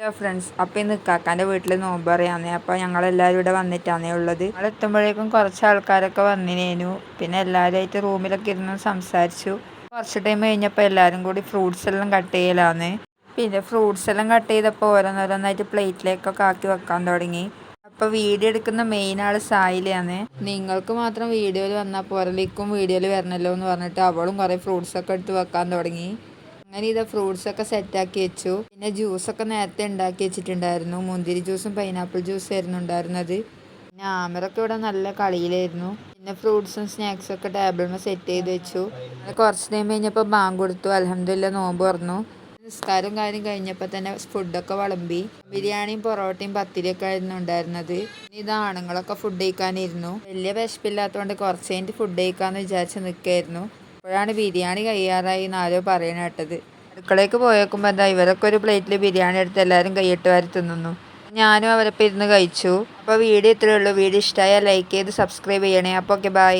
Hello friends, അപ്പോൾ ഇന്ന് ഇക്കാക്കാൻ്റെ വീട്ടിൽ നോമ്പ് പറയാന്നേ. അപ്പോൾ ഞങ്ങളെല്ലാവരും ഇവിടെ വന്നിട്ടാണേ ഉള്ളത്. ഞങ്ങളെത്തുമ്പോഴേക്കും കുറച്ച് ആൾക്കാരൊക്കെ വന്നിനേനു. പിന്നെ എല്ലാവരുമായിട്ട് റൂമിലൊക്കെ ഇരുന്ന് സംസാരിച്ചു. കുറച്ച് ടൈം കഴിഞ്ഞപ്പോൾ എല്ലാവരും കൂടി ഫ്രൂട്ട്സ് എല്ലാം കട്ട് ചെയ്യലാന്ന്. പിന്നെ ഫ്രൂട്ട്സ് എല്ലാം കട്ട് ചെയ്തപ്പോൾ ഓരോന്നോരോന്നായിട്ട് പ്ലേറ്റിലേക്കൊക്കെ ആക്കി വെക്കാൻ തുടങ്ങി. അപ്പോൾ വീഡിയോ എടുക്കുന്ന മെയിൻ ആൾ സായിലാണ്. നിങ്ങൾക്ക് മാത്രം വീഡിയോയിൽ വന്നാൽ പോരലേക്കും വീഡിയോയിൽ വരണമല്ലോ എന്ന് പറഞ്ഞിട്ട് അവളും കുറേ ഫ്രൂട്ട്സൊക്കെ എടുത്ത് വെക്കാൻ തുടങ്ങി. അങ്ങനെ ഇത് ഫ്രൂട്ട്സൊക്കെ സെറ്റാക്കി വെച്ചു. പിന്നെ ജ്യൂസൊക്കെ നേരത്തെ ഉണ്ടാക്കി വെച്ചിട്ടുണ്ടായിരുന്നു. മുന്തിരി ജ്യൂസും പൈനാപ്പിൾ ജ്യൂസും ആയിരുന്നു ഉണ്ടായിരുന്നത്. പിന്നെ ആമറൊക്കെ ഇവിടെ നല്ല കളിയിലായിരുന്നു. പിന്നെ ഫ്രൂട്ട്സും സ്നാക്സും ഒക്കെ ടേബിളിൽ സെറ്റ് ചെയ്ത് വെച്ചു. കുറച്ച് ടൈം കഴിഞ്ഞപ്പോൾ ബാങ്ക് കൊടുത്തു. അൽഹംദുലില്ലാ നോമ്പ് തുറന്നു. നിസ്കാരവും കാര്യം കഴിഞ്ഞപ്പോൾ തന്നെ ഫുഡൊക്കെ വിളമ്പി. ബിരിയാണിയും പൊറോട്ടയും പത്തിരിയൊക്കെ ആയിരുന്നു ഉണ്ടായിരുന്നത്. ഇത് ആണുങ്ങളൊക്കെ ഫുഡ് കഴിക്കാനിരുന്നു. വലിയ വിശപ്പില്ലാത്തതുകൊണ്ട് കുറച്ച് കഴിഞ്ഞിട്ട് ഫുഡ് കഴിക്കാമെന്ന് വിചാരിച്ച് നിൽക്കായിരുന്നു. അപ്പോഴാണ് ബിരിയാണി കയ്യാറായി എന്നാരോ പറയണ കേട്ടത്. അടുക്കളയ്ക്ക് പോയേക്കുമ്പോൾ എന്താ ഇവരൊക്കെ ഒരു പ്ലേറ്റിൽ ബിരിയാണി എടുത്ത് എല്ലാവരും കൈയിട്ട് വാരി തിന്നുന്നു. ഞാനും അവരൊപ്പം ഇരുന്ന് കഴിച്ചു. അപ്പോൾ വീഡിയോ ഇത്രയേ ഉള്ളൂ. വീഡിയോ ഇഷ്ടമായാൽ ലൈക്ക് ചെയ്ത് സബ്സ്ക്രൈബ് ചെയ്യണേ. അപ്പോൾ ഓക്കെ, ബൈ.